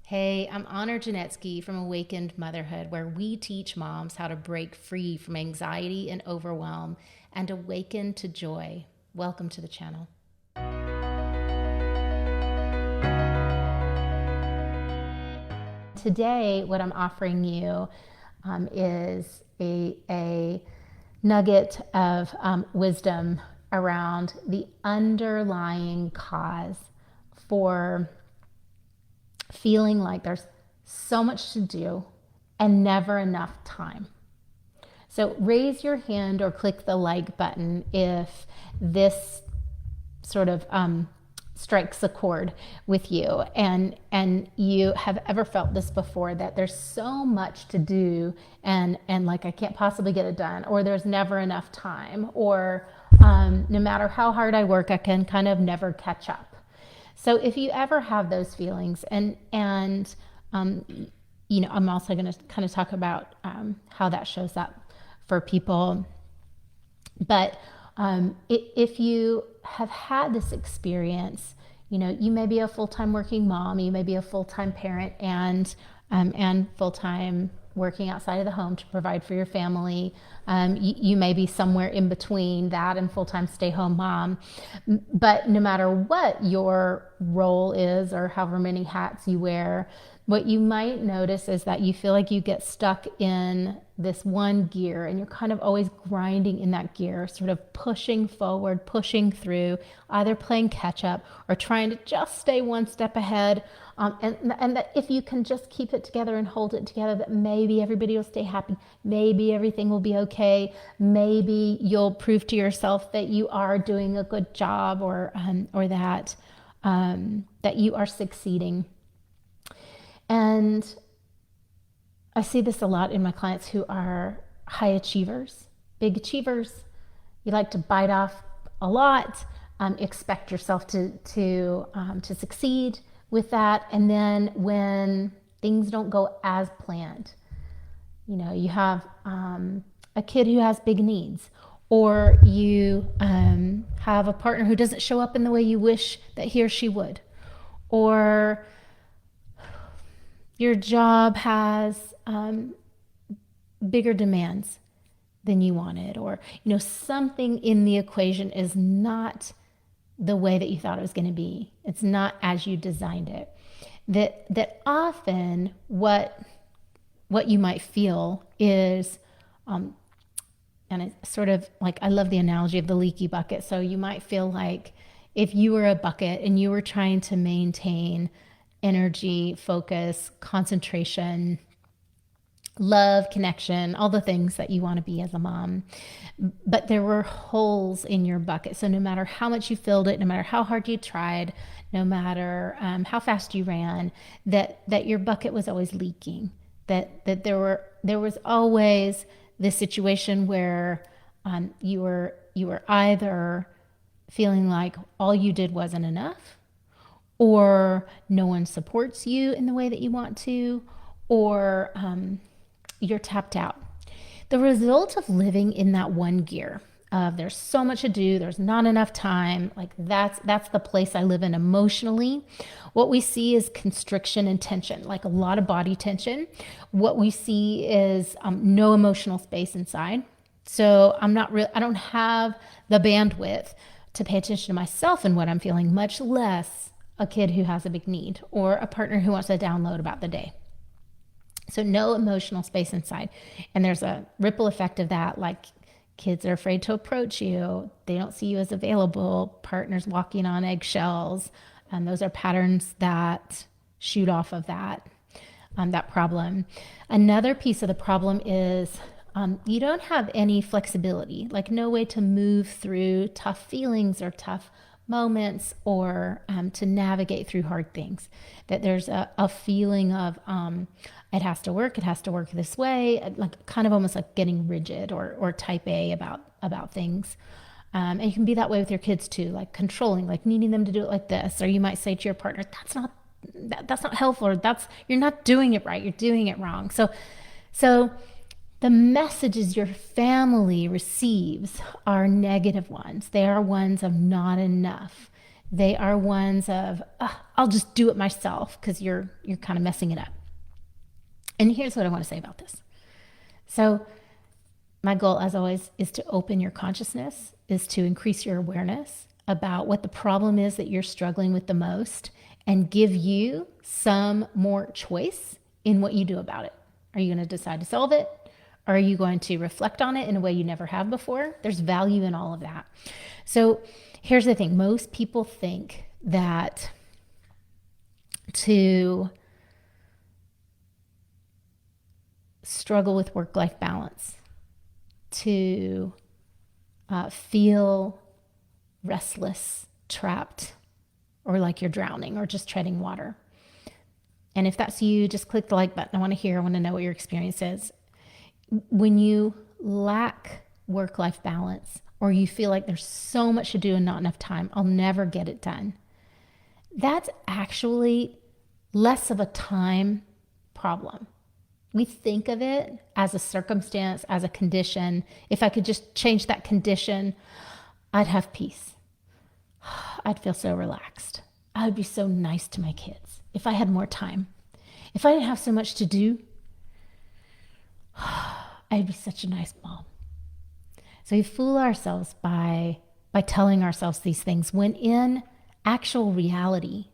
Hey, I'm Honor Janetsky from Awakened Motherhood, where we teach moms how to break free from anxiety and overwhelm and awaken to joy. Welcome to the channel. Today, what I'm offering you is a nugget of wisdom around the underlying cause for feeling like there's so much to do and never enough time. So raise your hand or click the like button if this sort of strikes a chord with you, and you have ever felt this before, that there's so much to do and like I can't possibly get it done, or there's never enough time, or no matter how hard I work, I can kind of never catch up. So if you ever have those feelings, um, I'm also going to kind of talk about how that shows up for people. But if you have had this experience, you may be a full-time working mom, you may be a full-time parent, and full-time working outside of the home to provide for your family. You may be somewhere in between that and full-time stay-home mom. But no matter what your role is or however many hats you wear, what you might notice is that you feel like you get stuck in this one gear, and you're kind of always grinding in that gear, sort of pushing forward, pushing through, either playing catch up or trying to just stay one step ahead. And that if you can just keep it together and hold it together, that maybe everybody will stay happy. Maybe everything will be okay. Maybe you'll prove to yourself that you are doing a good job, or that you are succeeding. And I see this a lot in my clients who are high achievers, big achievers. You like to bite off a lot, expect yourself to succeed with that, and then when things don't go as planned, you have a kid who has big needs, or you have a partner who doesn't show up in the way you wish that he or she would, or your job has bigger demands than you wanted, or something in the equation is not the way that you thought it was going to be. It's not as you designed it. That often what you might feel is, and it's sort of like, I love the analogy of the leaky bucket. So you might feel like if you were a bucket and you were trying to maintain energy, focus, concentration, love, connection, all the things that you want to be as a mom, but there were holes in your bucket. So no matter how much you filled it, no matter how hard you tried, no matter how fast you ran, that your bucket was always leaking. That there was always this situation where you were either feeling like all you did wasn't enough, or no one supports you in the way that you want to, or you're tapped out. The result of living in that one gear of there's so much to do, there's not enough time, like that's the place I live in emotionally. What we see is constriction and tension, like a lot of body tension. What we see is no emotional space inside. So I don't have the bandwidth to pay attention to myself and what I'm feeling, much less a kid who has a big need, or a partner who wants to download about the day. So no emotional space inside. And there's a ripple effect of that, like kids are afraid to approach you. They don't see you as available. Partners walking on eggshells. And those are patterns that shoot off of that problem. Another piece of the problem is you don't have any flexibility, like no way to move through tough feelings or tough moments, or to navigate through hard things. That there's a feeling of it has to work this way, like kind of almost like getting rigid or type A about things. And you can be that way with your kids too, like controlling, like needing them to do it like this. Or you might say to your partner, that's not helpful, or you're not doing it right, you're doing it wrong. So the messages your family receives are negative ones. They are ones of not enough. They are ones of, I'll just do it myself, because you're kind of messing it up. And here's what I want to say about this. So my goal, as always, is to open your consciousness, is to increase your awareness about what the problem is that you're struggling with the most, and give you some more choice in what you do about it. Are you going to decide to solve it? Or are you going to reflect on it in a way you never have before? There's value in all of that. So here's the thing. Most people think that to struggle with work-life balance, to feel restless, trapped, or like you're drowning or just treading water. And if that's you, just click the like button. I want to know what your experience is. When you lack work-life balance, or you feel like there's so much to do and not enough time, I'll never get it done, that's actually less of a time problem. We think of it as a circumstance, as a condition. If I could just change that condition, I'd have peace. I'd feel so relaxed. I would be so nice to my kids if I had more time. If I didn't have so much to do, I'd be such a nice mom. So we fool ourselves by telling ourselves these things, when in actual reality,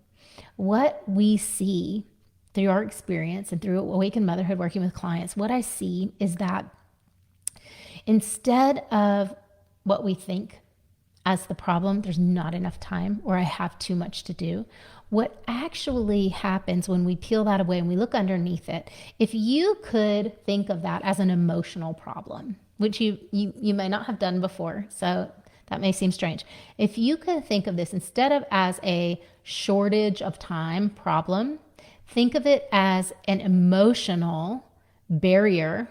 what we see through our experience and through Awakened Motherhood, working with clients, what I see is that instead of what we think as the problem, there's not enough time, or I have too much to do, what actually happens when we peel that away and we look underneath it, if you could think of that as an emotional problem, which you may not have done before, so that may seem strange. If you could think of this instead of as a shortage of time problem, think of it as an emotional barrier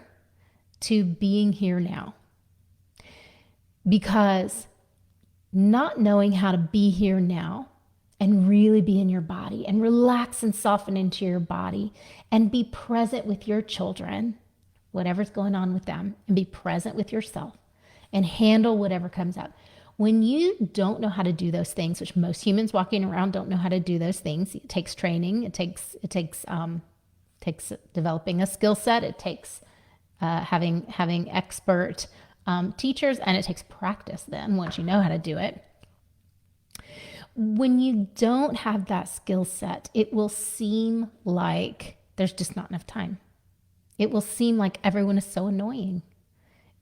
to being here now. Because not knowing how to be here now and really be in your body and relax and soften into your body and be present with your children, whatever's going on with them, and be present with yourself and handle whatever comes up. When you don't know how to do those things, which most humans walking around don't know how to do those things, it takes training, it takes developing a skill set, it takes having expert teachers, and it takes practice then once you know how to do it. When you don't have that skill set, it will seem like there's just not enough time. It will seem like everyone is so annoying.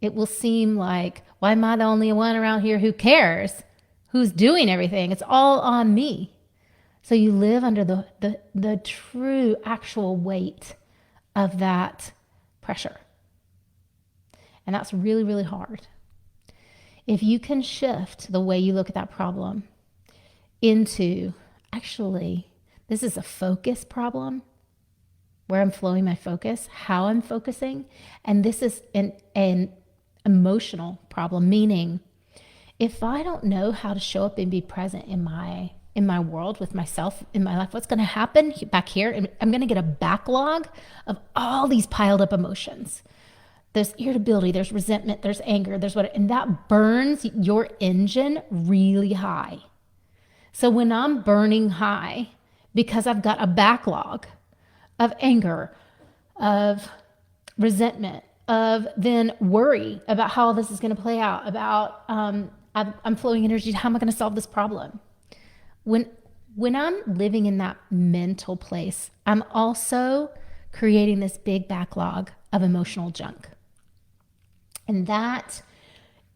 It will seem like, why am I the only one around here who cares? Who's doing everything? It's all on me. So you live under the true actual weight of that pressure. And that's really, really hard. If you can shift the way you look at that problem into, actually, this is a focus problem, where I'm flowing my focus, how I'm focusing, and this is an emotional problem, meaning if I don't know how to show up and be present in my world, with myself, in my life, what's going to happen back here? I'm going to get a backlog of all these piled up emotions. There's irritability, there's resentment, there's anger, and that burns your engine really high. So when I'm burning high because I've got a backlog of anger, of resentment, of then worry about how this is going to play out, about I'm flowing energy, how am I going to solve this problem? When I'm living in that mental place, I'm also creating this big backlog of emotional junk. And that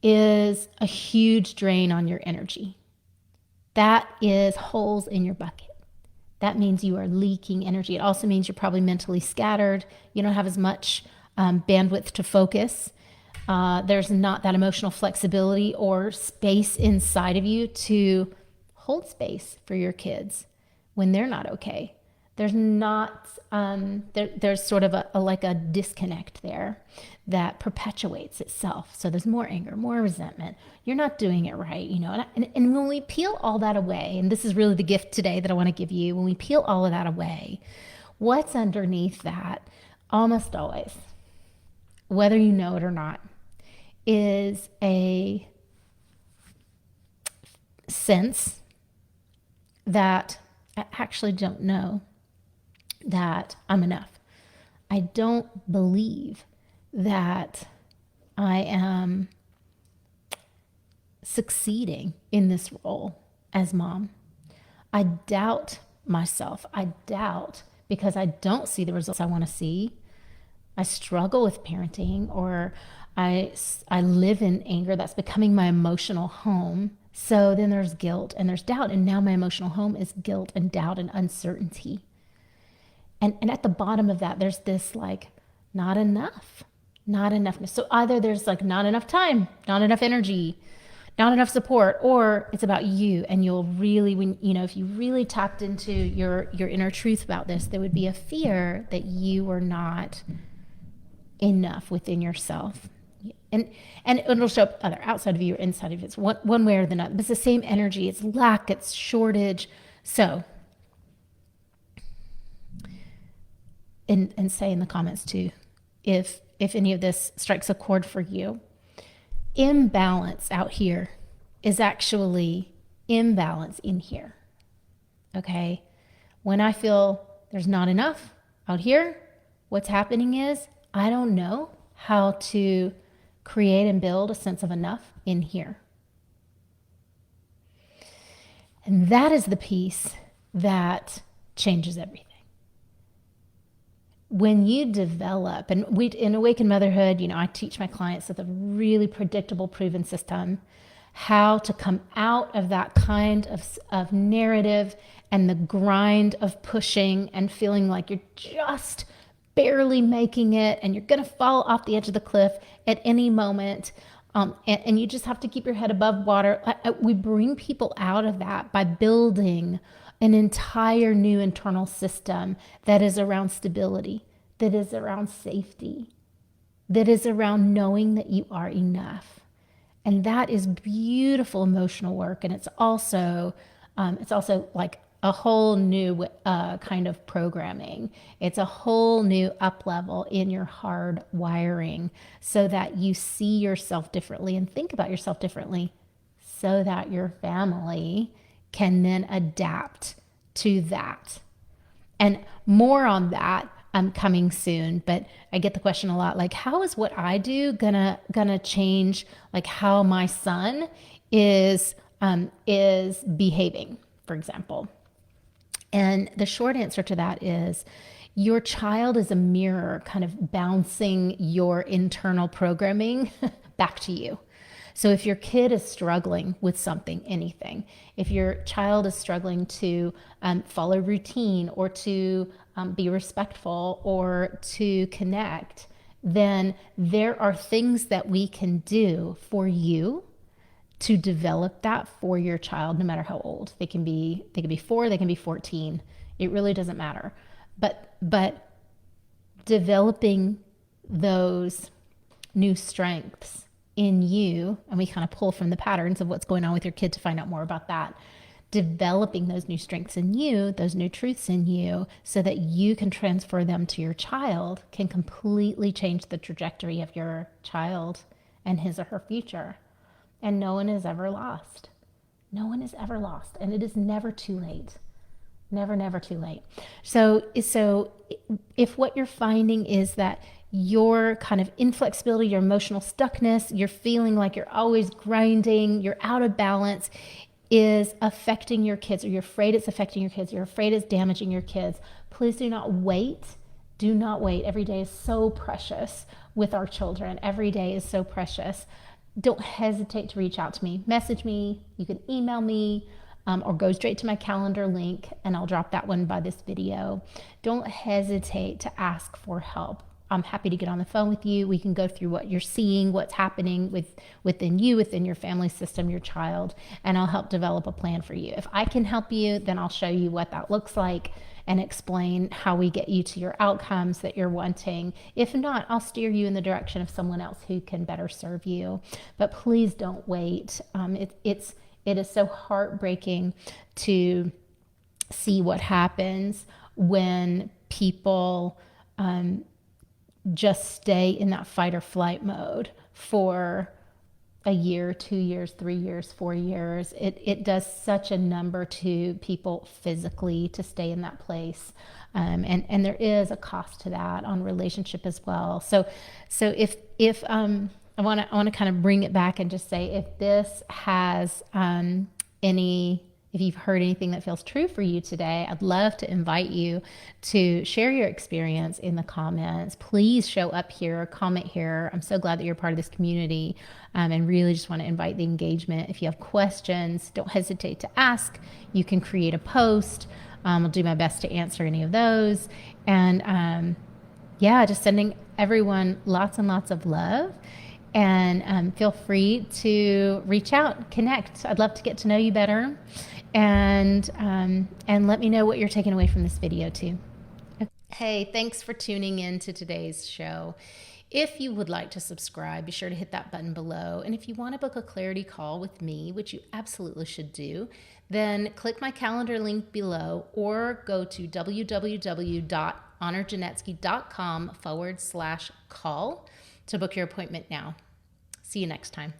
is a huge drain on your energy. That is holes in your bucket. That means you are leaking energy. It also means you're probably mentally scattered. You don't have as much bandwidth to focus. There's not that emotional flexibility or space inside of you to hold space for your kids when they're not okay. There's not, there's sort of a disconnect there that perpetuates itself. So there's more anger, more resentment. You're not doing it right, and when we peel all that away, and this is really the gift today that I want to give you, when we peel all of that away, what's underneath that almost always, whether you know it or not, is a sense that I actually don't know that I'm enough. I don't believe that I am succeeding in this role as mom. I doubt myself. I doubt because I don't see the results I want to see. I struggle with parenting, or I live in anger. That's becoming my emotional home. So then there's guilt and there's doubt. And now my emotional home is guilt and doubt and uncertainty. And at the bottom of that, there's this like, not enough, not enoughness. So either there's like not enough time, not enough energy, not enough support, or it's about you. And you'll really, when you know, if you really tapped into your inner truth about this, there would be a fear that you were not enough within yourself. And it'll show up other outside of you or inside of you. It's one way or the other. But it's the same energy. It's lack, it's shortage. So, and say in the comments too, if any of this strikes a chord for you. Imbalance out here is actually imbalance in here. Okay? When I feel there's not enough out here, what's happening is I don't know how to create and build a sense of enough in here. And that is the piece that changes everything. When you develop, and in Awakened Motherhood, I teach my clients with a really predictable, proven system, how to come out of that kind of narrative and the grind of pushing and feeling like you're just barely making it and you're going to fall off the edge of the cliff at any moment. And you just have to keep your head above water. We bring people out of that by building an entire new internal system that is around stability, that is around safety, that is around knowing that you are enough. And that is beautiful emotional work. And it's also like a whole new kind of programming. It's a whole new up level in your hard wiring so that you see yourself differently and think about yourself differently so that your family can then adapt to that. And more on that coming soon, but I get the question a lot, like, how is what I do gonna change like how my son is behaving, for example? And the short answer to that is your child is a mirror kind of bouncing your internal programming back to you. So if your kid is struggling with something, anything, if your child is struggling to follow routine or to be respectful or to connect, then there are things that we can do for you to develop that for your child, no matter how old. They can be 4, they can be 14. It really doesn't matter. But developing those new strengths in you, and we kind of pull from the patterns of what's going on with your kid to find out more about that. Developing those new strengths in you, those new truths in you, so that you can transfer them to your child can completely change the trajectory of your child and his or her future. And no one is ever lost. No one is ever lost. And it is never too late. Never, never too late. So if what you're finding is that your kind of inflexibility, your emotional stuckness, you're feeling like you're always grinding, you're out of balance, is affecting your kids, or you're afraid it's affecting your kids, you're afraid it's damaging your kids, please do not wait. Do not wait. Every day is so precious with our children. Every day is so precious. Don't hesitate to reach out to me. Message me. You can email me or go straight to my calendar link, and I'll drop that one by this video. Don't hesitate to ask for help. I'm happy to get on the phone with you. We can go through what you're seeing, what's happening within you, within your family system, your child, and I'll help develop a plan for you. If I can help you, then I'll show you what that looks like and explain how we get you to your outcomes that you're wanting. If not, I'll steer you in the direction of someone else who can better serve you. But please don't wait. It is so heartbreaking to see what happens when people just stay in that fight or flight mode for a year, 2 years, 3 years, 4 years. It does such a number to people physically to stay in that place. And there is a cost to that on relationship as well. So if I want to kind of bring it back and just say, if this has if you've heard anything that feels true for you today, I'd love to invite you to share your experience in the comments. Please show up here, comment here. I'm so glad that you're part of this community, and really just want to invite the engagement. If you have questions, don't hesitate to ask. You can create a post. I'll do my best to answer any of those. And yeah, just sending everyone lots and lots of love. And feel free to reach out, connect. I'd love to get to know you better. And let me know what you're taking away from this video too. Hey, thanks for tuning in to today's show. If you would like to subscribe, be sure to hit that button below. And if you want to book a clarity call with me, which you absolutely should do, then click my calendar link below or go to www.honorjanetsky.com/call to book your appointment now. See you next time.